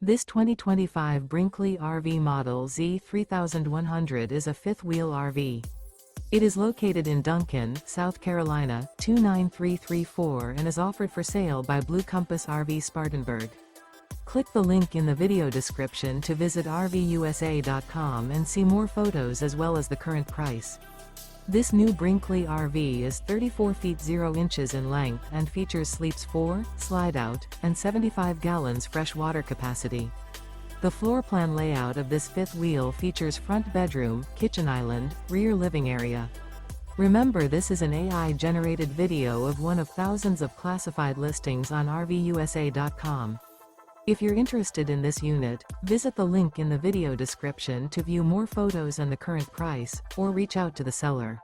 This 2025 Brinkley RV Model Z 3100 is a fifth-wheel RV. It is located in Duncan, South Carolina, 29334 and is offered for sale by Blue Compass RV Spartanburg. Click the link in the video description to visit RVUSA.com and see more photos as well as the current price. This new Brinkley RV is 34 feet 0 inches in length and features sleeps 4, Slideout, and 75 gallons fresh water capacity. The floor plan layout of this fifth wheel features front bedroom, kitchen island, rear living area. Remember, this is an AI-generated video of one of thousands of classified listings on RVUSA.com. If you're interested in this unit, visit the link in the video description to view more photos and the current price, or reach out to the seller.